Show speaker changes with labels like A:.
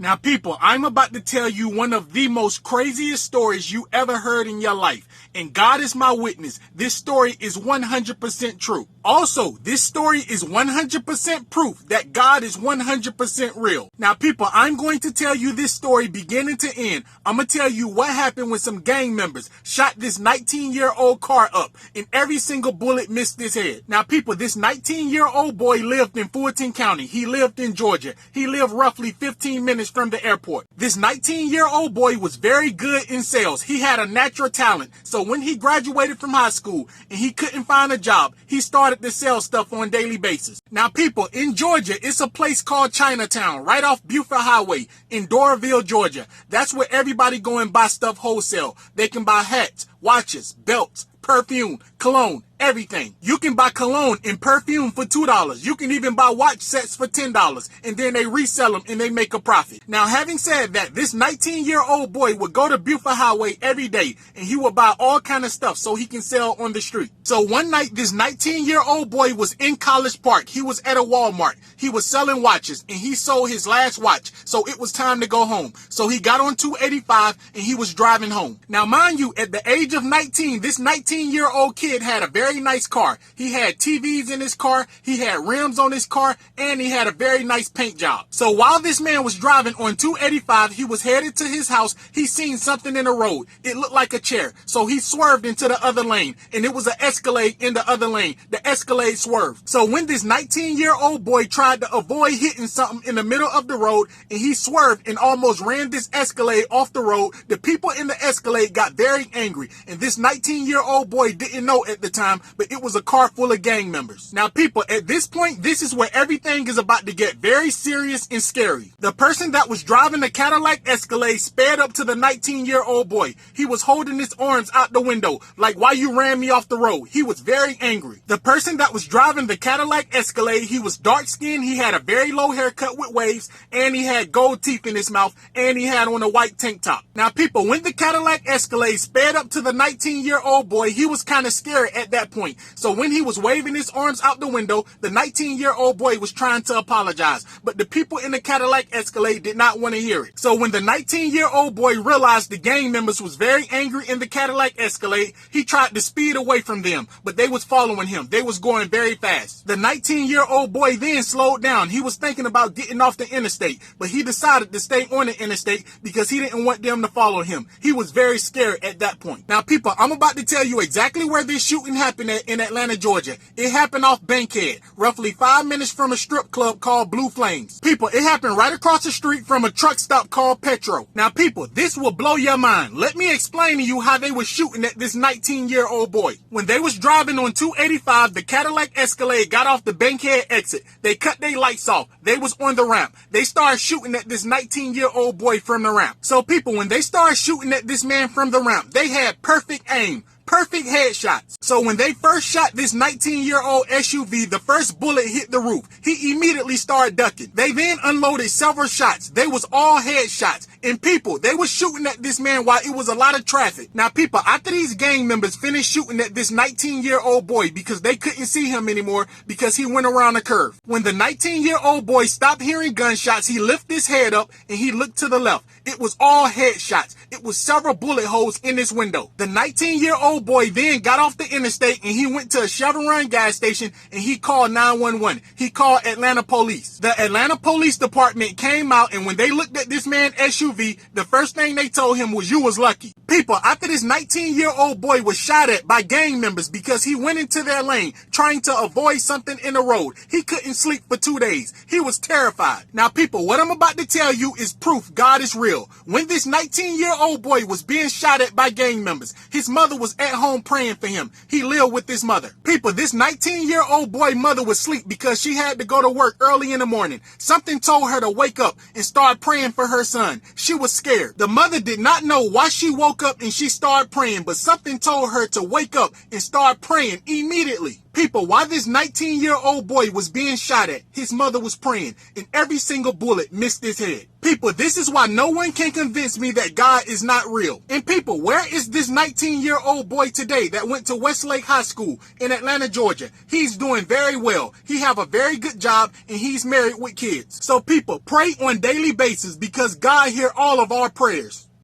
A: Now people, I'm about to tell you one of the most craziest stories you ever heard in your life. And God is my witness, this story is 100% true. Also, this story is 100% proof that God is 100% real. Now people, I'm going to tell you this story beginning to end. I'm going to tell you what happened when some gang members shot this 19-year-old car up and every single bullet missed his head. Now people, this 19-year-old boy lived in Fulton County. He lived in Georgia. He lived roughly 15 minutes from the airport. This 19-year-old boy was very good in sales. He had a natural talent. So when he graduated from high school and he couldn't find a job, he started to sell stuff on a daily basis. Now people, in Georgia, it's a place called Chinatown, right off Buford Highway in Doraville, Georgia. That's where everybody go and buy stuff wholesale. They can buy hats, watches, belts, perfume, cologne, everything. You can buy cologne and perfume for $2. You can even buy watch sets for $10, and then they resell them and they make a profit. Now, having said that, this 19-year-old boy would go to Buford Highway every day and he would buy all kind of stuff so he can sell on the street. So one night, this 19-year-old boy was in College Park. He was at a Walmart. He was selling watches and he sold his last watch. So it was time to go home. So he got on 285 and he was driving home. Now, mind you, at the age of 19, this 19-year-old kid had a very nice car. He had TVs in his car, he had rims on his car, and he had a very nice paint job. So while this man was driving on 285, he was headed to his house. He seen something in the road. It looked like a chair. So he swerved into the other lane, and it was an Escalade in the other lane. The Escalade swerved. So when this 19-year-old boy tried to avoid hitting something in the middle of the road, and he swerved and almost ran this Escalade off the road, the people in the Escalade got very angry, and this 19-year-old boy didn't know at the time, but it was a car full of gang members. Now people, at this point, this is where everything is about to get very serious and scary. The person that was driving the Cadillac Escalade sped up to the 19-year-old boy. He was holding his arms out the window, like, why you ran me off the road? He was very angry. The person that was driving the Cadillac Escalade, he was dark skinned, he had a very low haircut with waves, and he had gold teeth in his mouth, and he had on a white tank top. Now people, when the Cadillac Escalade sped up to the 19-year-old boy, he was kind of scared at that point. So when he was waving his arms out the window, the 19-year-old boy was trying to apologize, but the people in the Cadillac Escalade did not want to hear it. So when the 19-year-old boy realized the gang members was very angry in the Cadillac Escalade, he tried to speed away from them, but they was following him. They was going very fast. The 19-year-old boy then slowed down. He was thinking about getting off the interstate, but he decided to stay on the interstate because he didn't want them to follow him. He was very scared at that point. Now people, I'm about to tell you exactly where this shooting happened at in Atlanta, Georgia. It happened off Bankhead, roughly 5 minutes from a strip club called Blue Flames. People, it happened right across the street from a truck stop called Petro. Now people, this will blow your mind. Let me explain to you how they were shooting at this 19-year-old boy. When they was driving on 285, the Cadillac Escalade got off the Bankhead exit. They cut their lights off. They was on the ramp. They started shooting at this 19-year-old boy from the ramp. So people, when they started shooting at this man from the ramp, they had perfect aim. Perfect headshots. So when they first shot this 19-year-old SUV, the first bullet hit the roof. He immediately started ducking. They then unloaded several shots. They was all headshots. And people, they was shooting at this man while it was a lot of traffic. Now people, after these gang members finished shooting at this 19-year-old boy because they couldn't see him anymore because he went around a curve. When the 19-year-old boy stopped hearing gunshots, he lifted his head up and he looked to the left. It was all headshots. It was several bullet holes in his window. The 19-year-old boy then got off the interstate and he went to a Chevron gas station and he called 911. He called Atlanta police. The Atlanta Police Department came out, and when they looked at this man's SUV, the first thing they told him was, you was lucky. People, after this 19-year-old boy was shot at by gang members because he went into their lane trying to avoid something in the road, he couldn't sleep for 2 days. He was terrified. Now people, what I'm about to tell you is proof God is real. When this 19-year-old boy was being shot at by gang members, his mother was at home praying for him. He lived with his mother. People, this 19-year-old boy mother was asleep because she had to go to work early in the morning. Something told her to wake up and start praying for her son. She was scared. The mother did not know why she woke woke up and she started praying, but something told her to wake up and start praying immediately. People, while this 19-year-old boy was being shot at, his mother was praying, and every single bullet missed his head. People, this is why no one can convince me that God is not real. And people, where is this 19-year-old boy today that went to Westlake High School in Atlanta, Georgia? He's doing very well. He have a very good job, and he's married with kids. So people, pray on a daily basis because God hears all of our prayers.